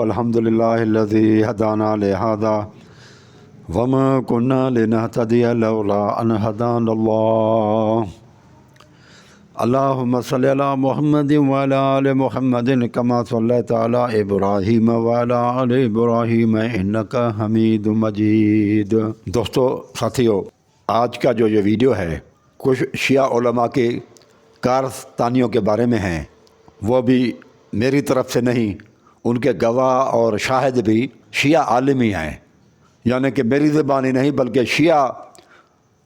الحمد للہ الذی ہدانا لہذا وما كنا لنهتدی لولا ان ہدانا اللہ اللہم صلی علی محمد وعلی آل محمد کما صلیت علی ابراہیم وعلی آل ابراہیم انک حمید مجید۔ دوستو ساتھیو، آج کا جو یہ ویڈیو ہے کچھ شیعہ علماء کی کارستانیوں کے بارے میں ہیں، وہ بھی میری طرف سے نہیں، ان کے گواہ اور شاہد بھی شیعہ عالمی ہیں، یعنی کہ میری زبانی نہیں بلکہ شیعہ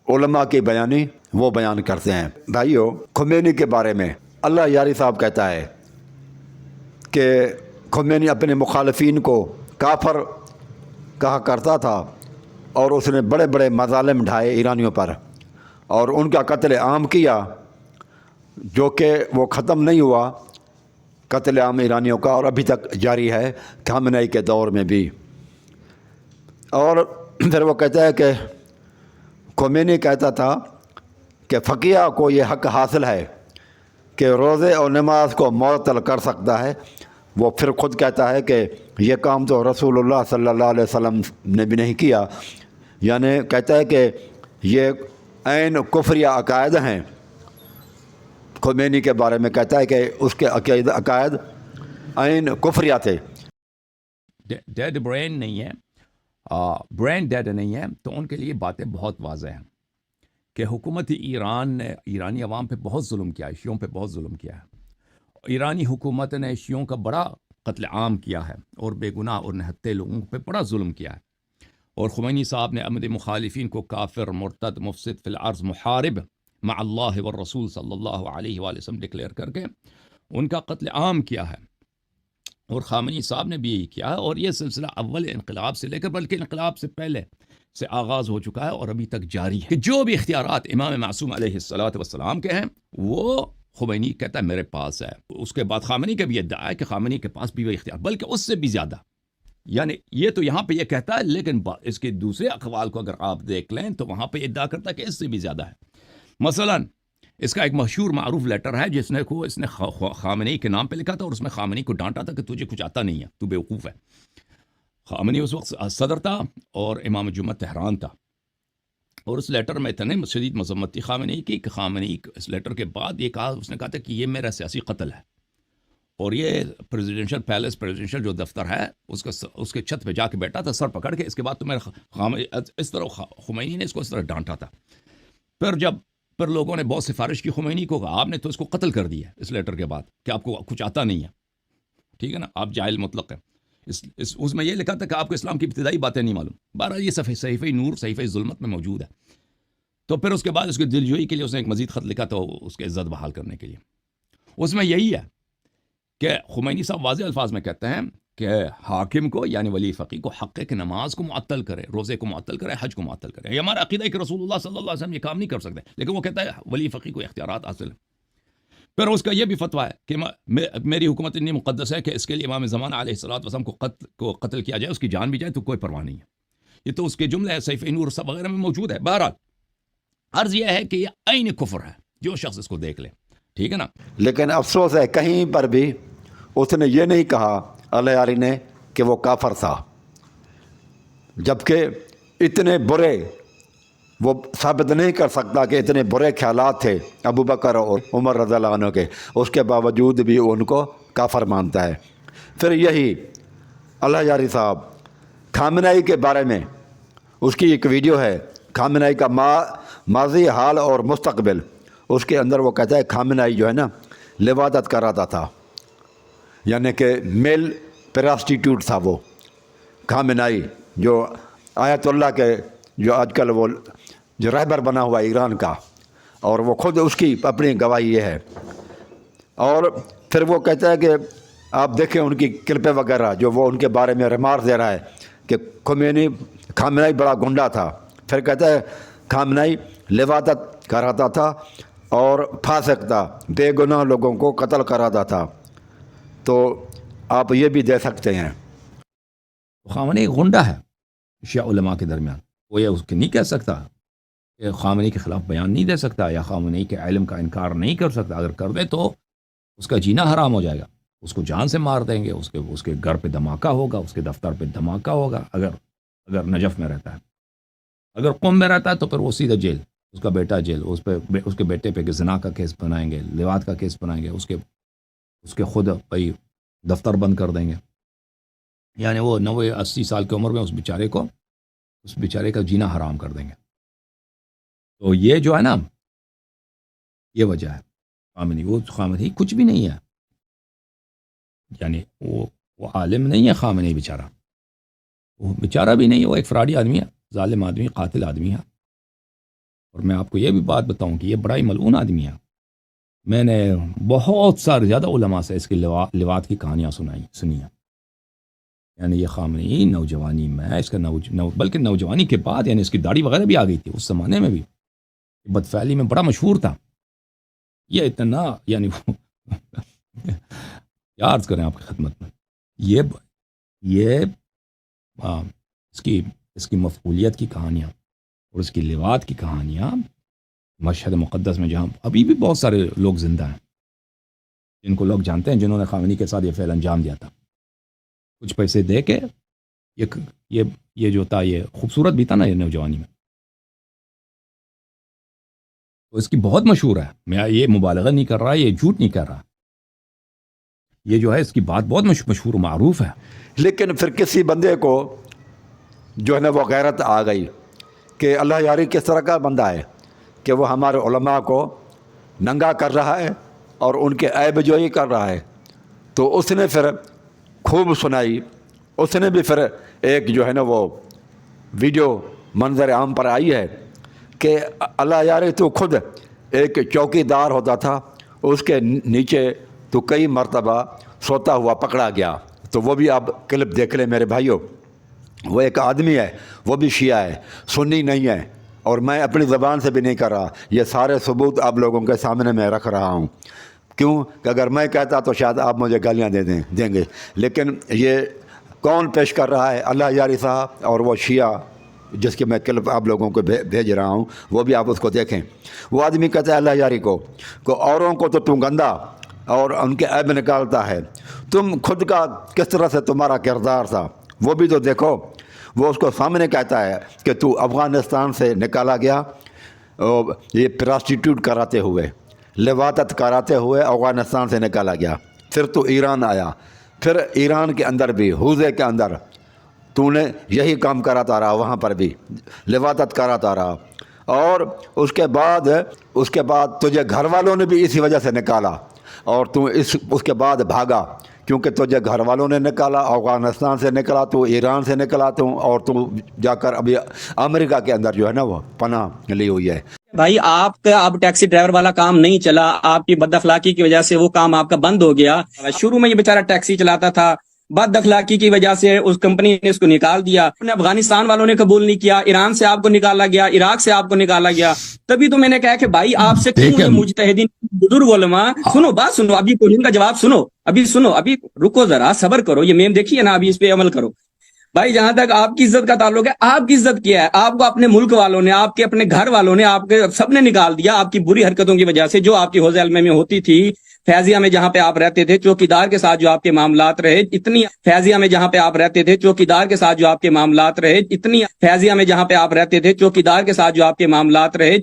علماء کی بیانی وہ بیان کرتے ہیں۔ بھائیو، خمینی کے بارے میں اللہ یاری صاحب کہتا ہے کہ خمینی اپنے مخالفین کو کافر کہا کرتا تھا اور اس نے بڑے بڑے مظالم ڈھائے ایرانیوں پر اور ان کا قتل عام کیا، جو کہ وہ ختم نہیں ہوا قتل عام ایرانیوں کا، اور ابھی تک جاری ہے خامنئی کے دور میں بھی۔ اور پھر وہ کہتا ہے کہ خمینی کہتا تھا کہ فقیہ کو یہ حق حاصل ہے کہ روزے اور نماز کو معطل کر سکتا ہے۔ وہ پھر خود کہتا ہے کہ یہ کام تو رسول اللہ صلی اللہ علیہ وسلم نے بھی نہیں کیا، یعنی کہتا ہے کہ یہ عین کفریہ عقائد ہیں۔ خمینی کے بارے میں کہتا ہے کہ اس کے عقائد عین کفریہ تھے۔ ڈیڈ برین نہیں ہے، برین ڈیڈ نہیں ہے، تو ان کے لیے باتیں بہت واضح ہیں کہ حکومت ایران نے ایرانی عوام پہ بہت ظلم کیا ہے، شیعوں پہ بہت ظلم کیا ہے۔ ایرانی حکومت نے شیعوں کا بڑا قتل عام کیا ہے اور بے گناہ اور نہتے لوگوں پہ بڑا ظلم کیا ہے، اور خمینی صاحب نے اپنے مخالفین کو کافر، مرتد، مفسد فی الارض، محارب مع اللہ والرسول صلی اللہ علیہ وآلہ وسلم ڈکلیئر کر کے ان کا قتل عام کیا ہے، اور خامنئی صاحب نے بھی یہی کیا ہے۔ اور یہ سلسلہ اول انقلاب سے لے کر بلکہ انقلاب سے پہلے سے آغاز ہو چکا ہے اور ابھی تک جاری ہے کہ جو بھی اختیارات امام معصوم علیہ السلام کے ہیں وہ خمینی کہتا ہے میرے پاس ہے۔ اس کے بعد خامنئی کا بھی ادعا ہے کہ خامنئی کے پاس بھی وہ اختیار، بلکہ اس سے بھی زیادہ، یعنی یہ تو یہاں پہ یہ کہتا ہے، لیکن اس کے دوسرے اقوال کو اگر آپ دیکھ لیں تو وہاں پہ ادعا کرتا ہے کہ اس سے بھی زیادہ ہے۔ مثلا اس کا ایک مشہور معروف لیٹر ہے اس نے خامنئی کے نام پہ لکھا تھا، اور اس میں خامنئی کو ڈانٹا تھا کہ تجھے کچھ آتا نہیں ہے، تو بیوقوف ہے۔ خامنئی اس وقت صدر تھا اور امام جمعہ تہران تھا، اور اس لیٹر میں اتنے شدید مذمت تھی خامنئی کی کہ خامنئی اس لیٹر کے بعد یہ کہا، اس نے کہا تھا کہ یہ میرا سیاسی قتل ہے، اور یہ پریزیڈنشل پیلس، پریزیڈنشل جو دفتر ہے اس کے چھت پہ جا کے بیٹھا تھا سر پکڑ کے۔ اس کے بعد تو میرا اس طرح خمینی نے اس کو اس طرح ڈانٹا تھا۔ پھر لوگوں نے بہت سفارش کی خمینی کو، کہا آپ نے تو اس کو قتل کر دیا اس لیٹر کے بعد کہ آپ کو کچھ آتا نہیں ہے، ٹھیک ہے نا، آپ جاہل مطلق ہیں۔ اس میں یہ لکھا تھا کہ آپ کو اسلام کی ابتدائی باتیں نہیں معلوم۔ بہرحال یہ صحیفہ نور، صحیفہ ظلمت میں موجود ہے۔ تو پھر اس کے بعد اس کی دلجوئی کے لیے اس نے ایک مزید خط لکھا تھا اس کی عزت بحال کرنے کے لیے۔ اس میں یہی ہے کہ خمینی صاحب واضح الفاظ میں کہتے ہیں کہ حاکم کو یعنی ولی فقیہ کو حق ہے کہ نماز کو معطل کرے، روزے کو معطل کرے، حج کو معطل کرے۔ یہ ہمارا عقیدہ ہے کہ رسول اللہ صلی اللہ علیہ وسلم یہ کام نہیں کر سکتے، لیکن وہ کہتا ہے ولی فقیہ کو اختیارات حاصل ہیں۔ پھر اس کا یہ بھی فتویٰ ہے کہ میری حکومت اتنی مقدس ہے کہ اس کے لیے امام زمانہ علیہ السلام کو قتل کیا جائے، اس کی جان بھی جائے تو کوئی پرواہ نہیں ہے۔ یہ تو اس کے جملے صحیفہ نور سب وغیرہ میں موجود ہے۔ بہرحال عرض یہ ہے کہ یہ عین کفر ہے، جو شخص اس کو دیکھ لے، ٹھیک ہے نا۔ لیکن افسوس ہے کہیں پر بھی اس نے یہ نہیں کہا اللہ یاری نے کہ وہ کافر تھا، جبکہ اتنے برے وہ ثابت نہیں کر سکتا کہ اتنے برے خیالات تھے ابو بکر اور عمر رضی اللہ عنہ کے، اس کے باوجود بھی ان کو کافر مانتا ہے۔ پھر یہی اللہ یاری صاحب خامنئی کے بارے میں اس کی ایک ویڈیو ہے، خامنئی کا ماضی، حال اور مستقبل۔ اس کے اندر وہ کہتا ہے خامنئی جو ہے نا لواطت کراتا تھا، یعنی کہ میل پراسٹیٹیوٹ تھا وہ خامنئی، جو آیت اللہ کے جو آج کل وہ جو رہبر بنا ہوا ایران کا، اور وہ خود اس کی اپنی گواہی یہ ہے۔ اور پھر وہ کہتا ہے کہ آپ دیکھیں ان کی کلپیں وغیرہ جو وہ ان کے بارے میں ریمارک دے رہا ہے کہ خامنئی بڑا گنڈا تھا۔ پھر کہتا ہے خامنئی لواطت کراتا تھا اور فاسق تھا، بے گناہ لوگوں کو قتل کراتا تھا۔ تو آپ یہ بھی دے سکتے ہیں۔ خامنئی غنڈہ ہے شیعہ علماء کے درمیان، وہ یہ اس کے نہیں کہہ سکتا کہ خامنئی کے خلاف بیان نہیں دے سکتا یا خامنئی کے علم کا انکار نہیں کر سکتا۔ اگر کر دے تو اس کا جینا حرام ہو جائے گا۔ اس کو جان سے مار دیں گے، اس کے گھر پہ دھماکہ ہوگا، اس کے دفتر پہ دھماکہ ہوگا، اگر نجف میں رہتا ہے۔ اگر قم میں رہتا ہے تو پھر وہ سیدھا جیل، اس کا بیٹا جیل، اس کے بیٹے پہ زنا کا کیس بنائیں گے، لیوات کا کیس بنائیں گے، اس کے خود بھائی دفتر بند کر دیں گے، یعنی وہ 90-80 سال کی عمر میں اس بیچارے کا جینا حرام کر دیں گے۔ تو یہ جو ہے نا، یہ وجہ ہے خامنئی۔ وہ خامنئی کچھ بھی نہیں ہے، یعنی وہ عالم نہیں ہے خامنئی بیچارہ، وہ بیچارہ بھی نہیں ہے، وہ ایک فراڈی آدمی ہے، ظالم آدمی، قاتل آدمی ہے۔ اور میں آپ کو یہ بھی بات بتاؤں کہ یہ بڑا ہی ملعون آدمی ہے۔ میں نے بہت سارے زیادہ علماء سے اس کی لیوات کی کہانیاں سنی ہیں۔ یعنی یہ خامنئی نوجوانی میں اس کا بلکہ نوجوانی کے بعد یعنی اس کی داڑھی وغیرہ بھی آ گئی تھی، اس زمانے میں بھی بدفعلی میں بڑا مشہور تھا۔ یہ اتنا یعنی کیا عرض کریں آپ کی خدمت میں، یہ اس کی مفعولیت کی کہانیاں اور اس کی لیوات کی کہانیاں مشہد مقدس میں، جہاں ابھی بھی بہت سارے لوگ زندہ ہیں جن کو لوگ جانتے ہیں، جنہوں نے خامنئی کے ساتھ یہ فعل انجام دیا تھا، کچھ پیسے دے کے۔ یہ جو تھا، یہ خوبصورت بھی تھا نا یہ نوجوانی میں، تو اس کی بہت مشہور ہے۔ میں یہ مبالغہ نہیں کر رہا، یہ جھوٹ نہیں کر رہا، یہ جو ہے اس کی بات بہت مشہور و معروف ہے۔ لیکن پھر کسی بندے کو جو ہے نا وہ غیرت آ گئی کہ اللہ یاری کس طرح کا بندہ ہے کہ وہ ہمارے علماء کو ننگا کر رہا ہے اور ان کے عیب جوئی کر رہا ہے، تو اس نے پھر خوب سنائی۔ اس نے بھی پھر ایک جو ہے نا وہ ویڈیو منظر عام پر آئی ہے کہ اللہ یاری تو خود ایک چوکی دار ہوتا تھا، اس کے نیچے تو کئی مرتبہ سوتا ہوا پکڑا گیا۔ تو وہ بھی آپ کلپ دیکھ لیں میرے بھائیوں۔ وہ ایک آدمی ہے، وہ بھی شیعہ ہے، سنی نہیں ہے، اور میں اپنی زبان سے بھی نہیں کر رہا، یہ سارے ثبوت آپ لوگوں کے سامنے میں رکھ رہا ہوں۔ کیوں کہ اگر میں کہتا تو شاید آپ مجھے گالیاں دیں گے، لیکن یہ کون پیش کر رہا ہے؟ اللہ یاری صاحب، اور وہ شیعہ جس کے میں کلپ آپ لوگوں کو بھیج رہا ہوں، وہ بھی آپ اس کو دیکھیں۔ وہ آدمی کہتا ہے اللہ یاری کو کہ اوروں کو تو گندا اور ان کے عیب نکالتا ہے، تم خود کا کس طرح سے تمہارا کردار تھا وہ بھی تو دیکھو۔ وہ اس کو سامنے کہتا ہے کہ تو افغانستان سے نکالا گیا یہ پراسٹیٹیوٹ کراتے ہوئے، لواطت کراتے ہوئے افغانستان سے نکالا گیا، پھر تو ایران آیا، پھر ایران کے اندر بھی حوزے کے اندر تو نے یہی کام کراتا رہا، وہاں پر بھی لواطت کراتا رہا، اور اس کے بعد تجھے گھر والوں نے بھی اسی وجہ سے نکالا، اور تو اس کے بعد بھاگا، کیونکہ تجھے گھر والوں نے نکالا، افغانستان سے نکلا، تو ایران سے نکلا، اور تو جا کر ابھی امریکہ کے اندر جو ہے نا وہ پناہ لی ہوئی ہے۔ بھائی آپ کا اب ٹیکسی ڈرائیور والا کام نہیں چلا، آپ کی بد اخلاقی کی وجہ سے وہ کام آپ کا بند ہو گیا۔ شروع میں یہ بیچارہ ٹیکسی چلاتا تھا، بد اخلاقی کی وجہ سے اس کمپنی نے اس کو نکال دیا، افغانستان والوں نے قبول نہیں کیا، ایران سے آپ کو نکالا گیا، عراق سے آپ کو نکالا گیا۔ تبھی تو میں نے کہا کہ بھائی آپ سے کیوں یہ مجتہدین بزرگ علماء، سنو بات سنو، ابھی کوشچن کا جواب سنو، ابھی رکو ذرا، صبر کرو، یہ میم دیکھیے نا، ابھی اس پہ عمل کرو۔ بھائی جہاں تک آپ کی عزت کا تعلق ہے، آپ کی عزت کیا ہے؟ آپ کو اپنے ملک والوں نے، آپ کے اپنے گھر والوں نے، آپ کے سب نے نکال دیا آپ کی بری حرکتوں کی وجہ سے، جو آپ کی حوض علم میں ہوتی تھی، فیضیہ میں جہاں پہ آپ رہتے تھے، چوکیدار کے ساتھ جو آپ کے معاملات رہے، فیضیہ میں جہاں پہ آپ رہتے تھے، چوکیدار کے ساتھ جو آپ کے معاملات رہے، فیضیہ میں جہاں پہ آپ رہتے تھے، چوکیدار کے ساتھ جو آپ کے معاملات رہے،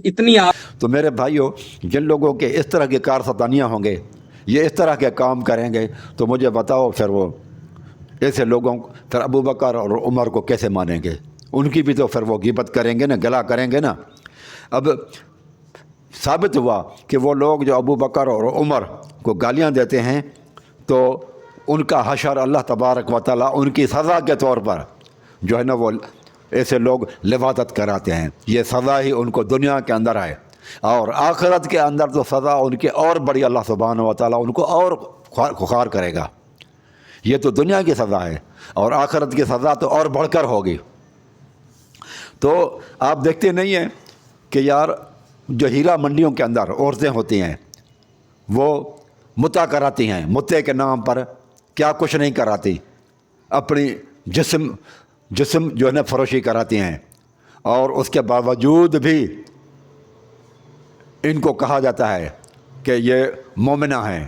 تو میرے بھائیوں، جن لوگوں کے اس طرح کے کارستانیاں ہوں گے، یہ اس طرح کے کام کریں گے، تو مجھے بتاؤ پھر وہ ایسے لوگوں پھر ابو بکر اور عمر کو کیسے مانیں گے؟ ان کی بھی تو پھر وہ غیبت کریں گے نا، گلا کریں گے نا۔ اب ثابت ہوا کہ وہ لوگ جو ابو بکر اور عمر کو گالیاں دیتے ہیں، تو ان کا حشر اللہ تبارک و تعالیٰ ان کی سزا کے طور پر جو ہے نا وہ ایسے لوگ لواطت کراتے ہیں، یہ سزا ہی ان کو دنیا کے اندر ہے، اور آخرت کے اندر تو سزا ان کی اور بڑی، اللہ سبحانہ و تعالیٰ ان کو اور خوار کرے گا۔ یہ تو دنیا کی سزا ہے، اور آخرت کی سزا تو اور بڑھ کر ہوگی۔ تو آپ دیکھتے نہیں ہیں کہ یار جو ہیرا منڈیوں کے اندر عورتیں ہوتی ہیں، وہ متع کراتی ہیں، متع کے نام پر کیا کچھ نہیں کراتی، اپنی جسم جو ہے نا فروشی کراتی ہیں، اور اس کے باوجود بھی ان کو کہا جاتا ہے کہ یہ مومنہ ہیں۔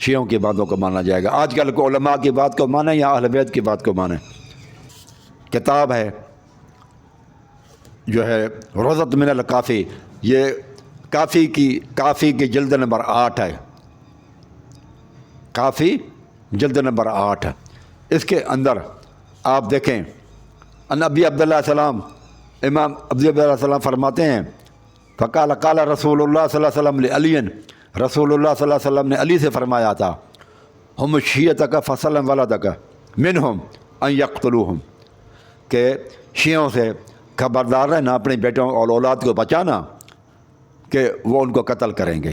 شیعوں کی باتوں کو مانا جائے گا. آج کل کو علماء کی بات کو مانے یا اہل بیت کی بات کو مانے. کتاب ہے جو ہے روضۃ من الکافی، یہ کافی کی جلد نمبر 8 ہے. کافی جلد نمبر 8. اس کے اندر آپ دیکھیں ان ابی عبداللہ السلام، امام ابی عبداللہ السلام فرماتے ہیں فقال قال رسول اللہ صلی اللہ علیہ وسلم علی، رسول اللہ صلی اللہ علیہ وسلم نے علی سے فرمایا تھا ہم شیعتک فسلم ولدک منہم ان یقتلوہم، کہ شیعوں سے خبردار رہنا، اپنے بیٹوں اور اولاد کو بچانا کہ وہ ان کو قتل کریں گے.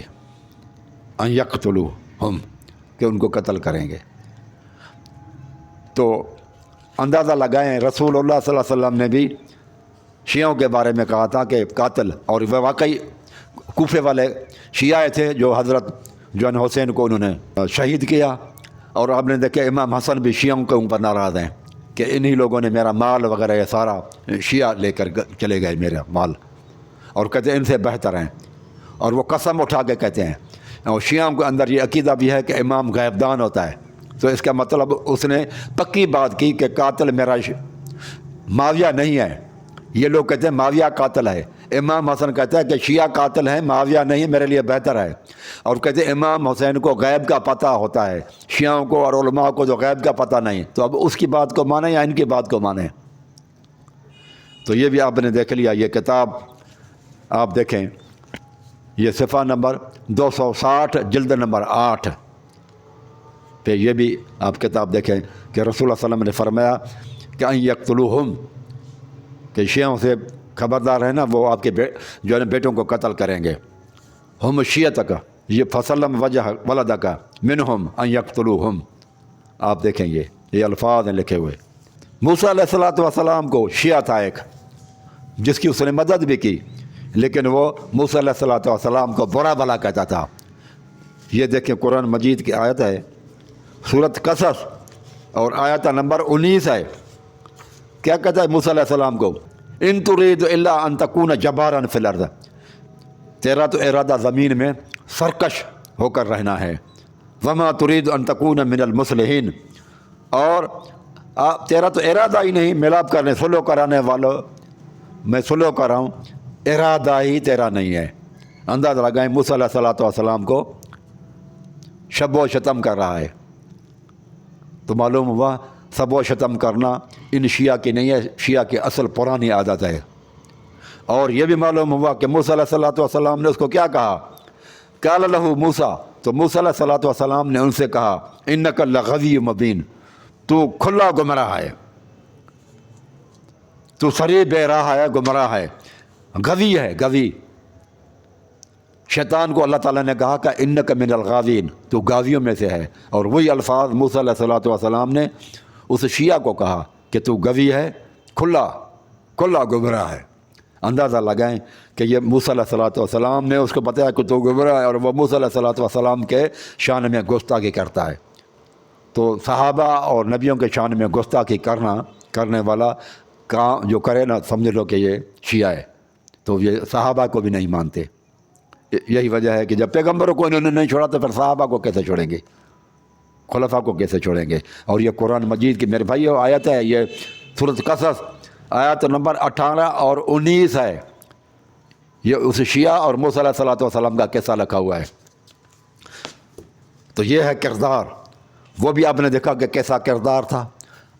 ان یقتلوہم، کہ ان کو قتل کریں گے. تو اندازہ لگائیں رسول اللہ صلی اللہ علیہ وسلم نے بھی شیعوں کے بارے میں کہا تھا کہ قاتل، اور وہ واقعی کوفے والے شیعہ تھے جو حضرت جون حسین کو انہوں نے شہید کیا. اور آپ نے دیکھا امام حسن بھی شیعوں کے اوپر ناراض ہیں کہ انہی لوگوں نے میرا مال وغیرہ یہ سارا شیعہ لے کر چلے گئے میرا مال، اور کہتے ہیں ان سے بہتر ہیں. اور وہ قسم اٹھا کے کہتے ہیں. اور شیعوں کے اندر یہ عقیدہ بھی ہے کہ امام غیب دان ہوتا ہے. تو اس کا مطلب اس نے پکی بات کی کہ قاتل میرا معاویہ نہیں ہے. یہ لوگ کہتے ہیں معاویہ قاتل ہے. امام حسن کہتا ہے کہ شیعہ قاتل ہیں، معاویہ نہیں، میرے لیے بہتر ہے. اور کہتے ہیں امام حسین کو غیب کا پتہ ہوتا ہے، شیعوں کو اور علماء کو جو غیب کا پتہ نہیں. تو اب اس کی بات کو مانیں یا ان کی بات کو مانیں؟ تو یہ بھی آپ نے دیکھ لیا. یہ کتاب آپ دیکھیں، یہ صفحہ نمبر 260 جلد نمبر 8 پہ یہ بھی آپ کتاب دیکھیں کہ رسول اللہ صلی اللہ علیہ وسلم نے فرمایا کہ ان یقتلوہم، کہ شیعوں سے خبردار ہے نا، وہ آپ کے جو ہے بیٹوں کو قتل کریں گے. ہم شیعتک، یہ فسلم وجہ ولدک منہم ان یقتلوہم. آپ دیکھیں یہ الفاظ ہیں لکھے ہوئے. موسیٰ علیہ الصلوۃ والسلام کو شیعہ تھا ایک جس کی اس نے مدد بھی کی، لیکن وہ موسیٰ علیہ الصلوۃ والسلام کو برا بھلا کہتا تھا. یہ دیکھیں قرآن مجید کی آیت ہے، سورۃ قصص اور آیت نمبر 19 ہے. کیا کہتا ہے موسیٰ علیہ السلام کو؟ ان ترید الا ان تکون جبارا فی الارض، تیرا تو ارادہ زمین میں سرکش ہو کر رہنا ہے. وما ترید ان تکون من المصلحین، اور تیرا تو ارادہ ہی نہیں ملاپ کرنے، سلو کرانے والوں میں سلو کر رہا ہوں، ارادہ ہی تیرا نہیں ہے. انداز لگائیں موسیٰ علیہ الصلوۃ والسلام کو شب و شتم کر رہا ہے. تو معلوم ہوا سب و شتم کرنا ان شیعہ کی نہیں ہے، شیعہ کی اصل پرانی عادت ہے. اور یہ بھی معلوم ہوا کہ موسیٰ علیہ الصلوۃ والسلام نے اس کو کیا کہا؟ قال لہ موسیٰ، تو موسیٰ علیہ الصلوۃ والسلام نے ان سے کہا انک لغوی مبین، تو کھلا گمراہ ہے، تو صریح بے راہ ہے، گمراہ ہے، غوی ہے، غوی. شیطان کو اللہ تعالیٰ نے کہا کہ انک من الغاوین، تو غاویوں میں سے ہے. اور وہی الفاظ موسیٰ علیہ الصلوۃ والسلام نے اس شیعہ کو کہا کہ تو غوی ہے، کھلا گمراہ ہے. اندازہ لگائیں کہ یہ موسیٰ علیہ الصلوۃ والسلام نے اس کو بتایا کہ تو گمراہ ہے، اور وہ موسیٰ علیہ الصلوۃ والسلام کے شان میں گستاخی کرتا ہے. تو صحابہ اور نبیوں کے شان میں گستاخی کرنے والا کام جو کرے نا، سمجھ لو کہ یہ شیعہ ہے. تو یہ صحابہ کو بھی نہیں مانتے. یہی وجہ ہے کہ جب پیغمبروں کو انہوں نے نہیں چھوڑا تو پھر صحابہ کو کیسے چھوڑیں گے، خلفاء کو کیسے چھوڑیں گے. اور یہ قرآن مجید کی میرے بھائیو آیت ہے، یہ سورۃ قصص آیت نمبر 18 اور 19 ہے. یہ اس شیعہ اور موسیٰ علیہ الصلوۃ والسلام کا قصہ لکھا ہوا ہے. تو یہ ہے کردار. وہ بھی آپ نے دیکھا کہ کیسا کردار تھا.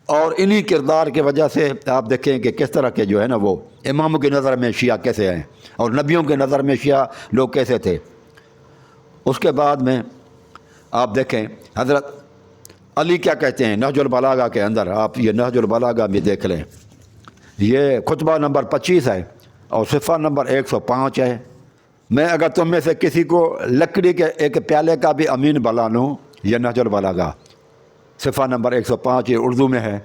اور انہی کردار کی وجہ سے آپ دیکھیں کہ کس طرح کے جو ہے نا وہ اماموں کی نظر میں شیعہ کیسے ہیں اور نبیوں کے نظر میں شیعہ لوگ کیسے تھے. اس کے بعد میں آپ دیکھیں حضرت علی کیا کہتے ہیں نہج البلاغہ کے اندر. آپ یہ نہج البلاغہ بھی دیکھ لیں، یہ خطبہ نمبر 25 ہے اور صفحہ نمبر 105 ہے. میں اگر تم میں سے کسی کو لکڑی کے ایک پیالے کا بھی امین بنا لوں، یہ نہج البلاغہ صفحہ نمبر 105، یہ اردو میں ہے.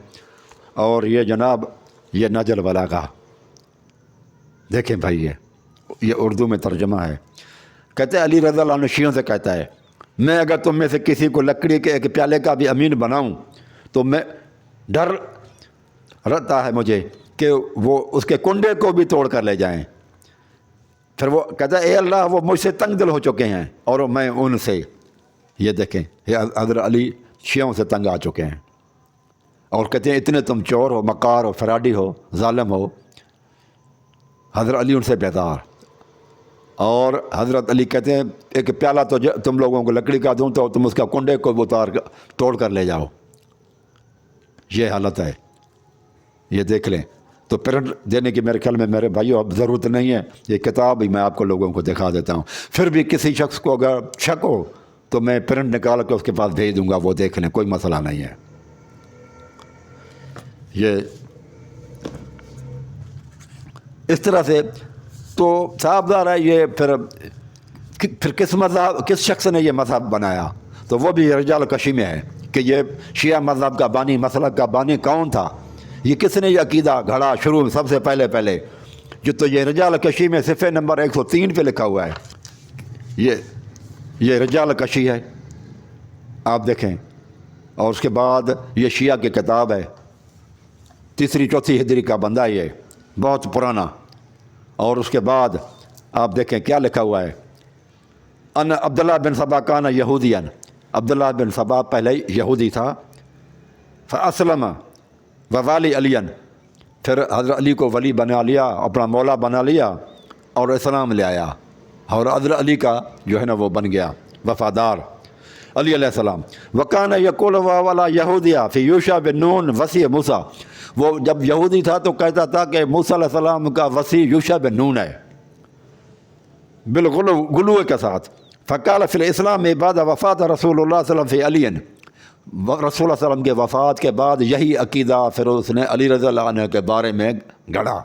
اور یہ جناب یہ نہج البلاغہ دیکھیں بھائی، یہ اردو میں ترجمہ ہے. کہتے ہیں علی رضی اللہ عنہ شیعوں سے کہتا ہے میں اگر تم میں سے کسی کو لکڑی کے ایک پیالے کا بھی امین بناؤں تو میں ڈر رہتا ہے مجھے کہ وہ اس کے کنڈے کو بھی توڑ کر لے جائیں. پھر وہ کہتا ہے اے اللہ وہ مجھ سے تنگ دل ہو چکے ہیں اور میں ان سے. یہ دیکھیں یہ حضرت علی شیعوں سے تنگ آ چکے ہیں اور کہتے ہیں اتنے تم چور ہو، مکار ہو، فراڈی ہو، ظالم ہو۔ حضرت علی ان سے بیدار، اور حضرت علی کہتے ہیں ایک پیالہ تو تم لوگوں کو لکڑی کا دوں تو تم اس کا کنڈے کو توڑ کر لے جاؤ۔ یہ حالت ہے، یہ دیکھ لیں۔ تو پرنٹ دینے کی میرے خیال میں میرے بھائیوں اب ضرورت نہیں ہے، یہ کتاب ہی میں آپ کو لوگوں کو دکھا دیتا ہوں۔ پھر بھی کسی شخص کو اگر شک ہو تو میں پرنٹ نکال کے اس کے پاس بھیج دوں گا، وہ دیکھ لیں، کوئی مسئلہ نہیں ہے۔ یہ اس طرح سے تو صاحب دار ہے۔ یہ پھر کس شخص نے یہ مذہب بنایا؟ تو وہ بھی رجال کشی میں ہے کہ یہ شیعہ مذہب کا بانی، مسلک کا بانی کون تھا، یہ کس نے یہ عقیدہ گھڑا شروع میں سب سے پہلے جو تو یہ رجال کشی میں صفحے نمبر 103 پہ لکھا ہوا ہے۔ یہ رجال کشی ہے، آپ دیکھیں۔ اور اس کے بعد یہ شیعہ کی کتاب ہے، 3-4 ہجری کا بندہ یہ بہت پرانا۔ اور اس کے بعد آپ دیکھیں کیا لکھا ہوا ہے، ان عبداللہ بن سبا کان یہودین، عبداللہ بن سبا پہلے یہودی تھا، فاسلم ووالی علی، پھر حضرت علی کو ولی بنا لیا، اپنا مولا بنا لیا اور اسلام لے آیا، اور حضرت علی کا جو ہے نا وہ بن گیا وفادار علی علیہ السلام۔ وکان یقول والا یہودیہ فی یوشع بن نون وسیع موسیٰ، وہ جب یہودی تھا تو کہتا تھا کہ موسیٰ علیہ السلام کا وسیع یوشع بن نون ہے، بالغلو کے ساتھ۔ فقال فی الاسلام بعد وفات رسول اللہ صلی اللہ علیہ وسلم فی علی، رسول اللہ صلی اللہ علیہ وسلم کے وفات کے بعد یہی عقیدہ پھر اس نے علی رضی اللہ عنہ کے بارے میں گھڑا،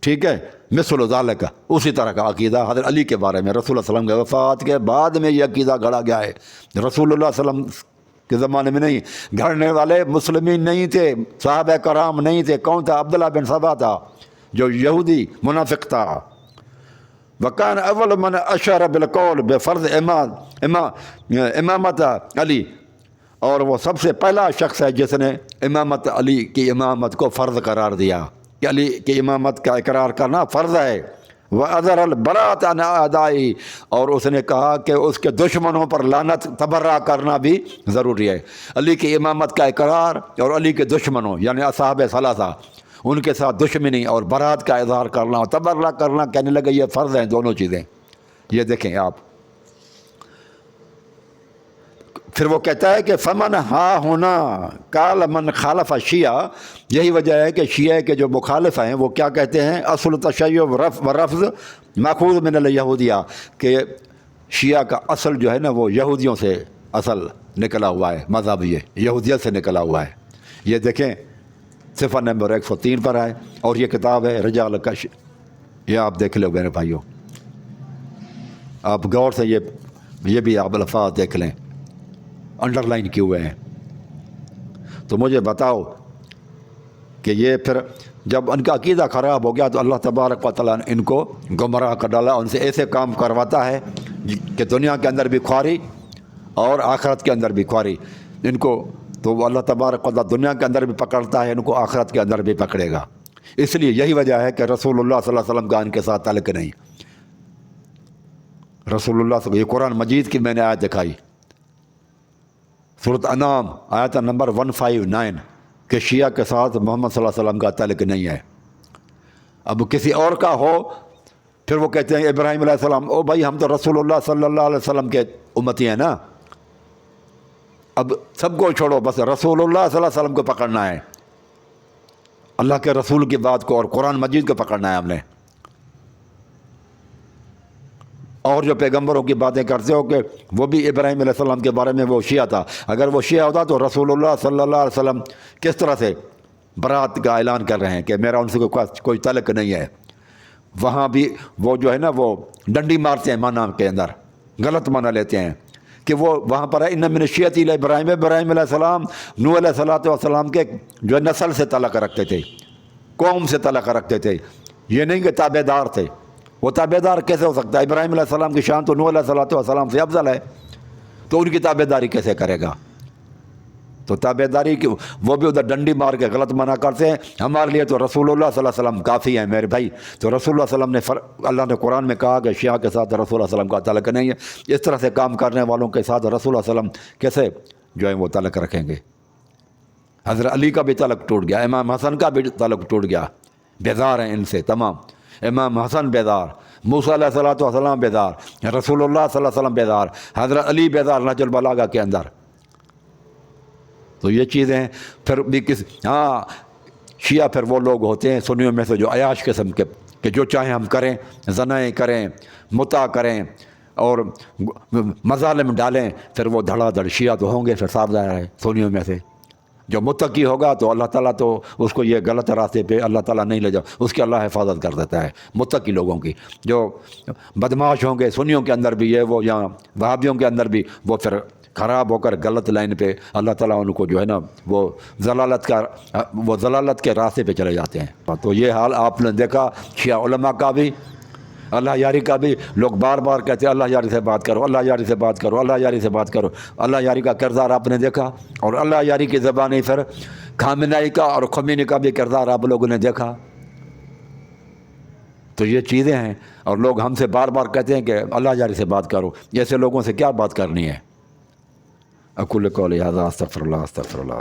ٹھیک ہے، مثل ذالک، اسی طرح کا عقیدہ حضرت علی کے بارے میں رسول اللہ صلی اللہ علیہ وسلم کے وفات کے بعد میں یہ عقیدہ گھڑا گیا ہے۔ رسول اللہ صلی اللہ علیہ وسلم کے زمانے میں نہیں، گھڑنے والے مسلمین نہیں تھے، صحابہ کرام نہیں تھے۔ کون تھا؟ عبداللہ بن سبا تھا جو یہودی منافق تھا۔ وکان اول من اشار بالقول بفرض امامت علی، اور وہ سب سے پہلا شخص ہے جس نے امامت علی کی امامت کو فرض قرار دیا کہ علی کی امامت کا اقرار کرنا فرض ہے۔ وَأَذَرَ الْبَرَاءَةَ عَنْ أَعْدَائِهِ، اور اس نے کہا کہ اس کے دشمنوں پر لعنت تبرہ کرنا بھی ضروری ہے۔ علی کی امامت کا اقرار اور علی کے دشمنوں یعنی اصحاب ثلاثہ، ان کے ساتھ دشمنی اور برات کا اظہار کرنا اور تبرہ کرنا، کہنے لگے یہ فرض ہیں دونوں چیزیں۔ یہ دیکھیں آپ، پھر وہ کہتا ہے کہ فمن ہا ہونا کال من خالف شیعہ، یہی وجہ ہے کہ شیعہ کے جو مخالف ہیں وہ کیا کہتے ہیں، اصل تشیع و رفض ماخوذ من الیہودیہ، کہ شیعہ کا اصل جو ہے نا وہ یہودیوں سے اصل نکلا ہوا ہے، مذہب یہ یہودیت سے نکلا ہوا ہے۔ یہ دیکھیں صفحہ نمبر 103 پر ہے، اور یہ کتاب ہے رجال کش، یہ آپ دیکھ لو میرے بھائیوں، آپ غور سے یہ بھی آپ الفاظ دیکھ لیں، انڈر لائن کیے ہوئے ہیں۔ تو مجھے بتاؤ کہ یہ پھر جب ان کا عقیدہ خراب ہو گیا تو اللہ تبارک و تعالیٰ نے ان کو گمراہ کر ڈالا، ان سے ایسے کام کرواتا ہے کہ دنیا کے اندر بھی خواری اور آخرت کے اندر بھی خواری ان کو، تو وہ اللہ تبارک و تعالیٰ دنیا کے اندر بھی پکڑتا ہے، ان کو آخرت کے اندر بھی پکڑے گا۔ اس لیے یہی وجہ ہے کہ رسول اللہ صلی اللہ علیہ وسلم کا ان کے ساتھ تعلق نہیں۔ رسول اللہ صلی اللہ علیہ وسلم، یہ قرآن مجید کی میں نے آیت دکھائی، سورۃ انعام آیت نمبر 159، کہ شیعہ کے ساتھ محمد صلی اللہ علیہ وسلم کا تعلق نہیں ہے۔ اب کسی اور کا ہو پھر وہ کہتے ہیں ابراہیم علیہ السلام، او بھائی ہم تو رسول اللہ صلی اللہ علیہ وسلم کے امتی ہیں نا، اب سب کو چھوڑو، بس رسول اللہ صلی اللہ علیہ وسلم کو پکڑنا ہے، اللہ کے رسول کی بات کو اور قرآن مجید کو پکڑنا ہے ہم نے۔ اور جو پیغمبروں کی باتیں کرتے ہو کہ وہ بھی ابراہیم علیہ السلام کے بارے میں وہ شیعہ تھا، اگر وہ شیعہ ہوتا تو رسول اللہ صلی اللہ علیہ وسلم کس طرح سے برات کا اعلان کر رہے ہیں کہ میرا ان سے کوئی تعلق نہیں ہے۔ وہاں بھی وہ جو ہے نا وہ ڈنڈی مارتے ہیں معنی کے اندر، غلط معنی لیتے ہیں کہ وہ وہاں پر ہے ان من شیعتی ابراہیم، ابراہیم علیہ السلام نوح علیہ السلام کے جو نسل سے تعلق رکھتے تھے، قوم سے تعلق رکھتے تھے، یہ نہیں کہ تابع دار تھے۔ وہ تابع دار کیسے ہو سکتا ہے؟ ابراہیم علیہ السلام کی شان تو نوح علیہ السلام سے افضل ہے، تو ان کی تابع داری کیسے کرے گا؟ تو تابعداری کی وہ بھی ادھر ڈنڈی مار کے غلط منع کرتے ہیں. ہمارے لیے تو رسول اللہ صلی اللہ علیہ وسلم کافی ہیں میرے بھائی. تو رسول اللہ صلی اللہ علیہ وسلم نے اللہ نے قرآن میں کہا کہ شیعہ کے ساتھ رسول اللہ صلی اللہ علیہ وسلم کا تعلق نہیں ہے. اس طرح سے کام کرنے والوں کے ساتھ رسول اللہ صلی اللہ علیہ وسلم کیسے جو ہے وہ تعلق رکھیں گے؟ حضرت علی کا بھی تعلق ٹوٹ گیا, امام حسن کا بھی تعلق ٹوٹ گیا. بیزار ہیں ان سے تمام. امام حسن بیدار, موسیٰ علیہ السلام بیدار, رسول اللہ صلی اللہ علیہ وسلم بیدار, حضرت علی بیدار نہج البلاغہ کے اندر. تو یہ چیزیں پھر بھی ہاں شیعہ پھر وہ لوگ ہوتے ہیں سنیوں میں سے جو عیاش قسم کے کہ جو چاہیں ہم کریں, زنائیں کریں, متع کریں اور مظالم ڈالیں. پھر وہ دھڑا دھڑ شیعہ تو ہوں گے پھر صاف ظاہر ہے سنیوں میں سے. جو متقی ہوگا تو اللہ تعالیٰ تو اس کو یہ غلط راستے پہ اللہ تعالیٰ نہیں لے جاؤ, اس کی اللہ حفاظت کر دیتا ہے متقی لوگوں کی. جو بدماش ہوں گے سنیوں کے اندر بھی یہ وہ یا وہابیوں کے اندر بھی وہ پھر خراب ہو کر غلط لائن پہ اللہ تعالیٰ ان کو جو ہے نا وہ ضلالت کے راستے پہ چلے جاتے ہیں. تو یہ حال آپ نے دیکھا شیعہ علماء کا بھی, اللہ یاری کا بھی. لوگ بار بار کہتے ہیں اللہ یاری سے بات کرو, اللہ یاری سے بات کرو, اللہ یاری سے بات کرو. اللہ یاری کا کردار آپ نے دیکھا, اور اللہ یاری کی زبانی پھر خامنائی کا اور خمینی کا بھی کردار آپ لوگوں نے دیکھا. تو یہ چیزیں ہیں, اور لوگ ہم سے بار بار کہتے ہیں کہ اللہ یاری سے بات کرو. ایسے لوگوں سے کیا بات کرنی ہے؟ اقول قولی ھذا استغفر اللہ.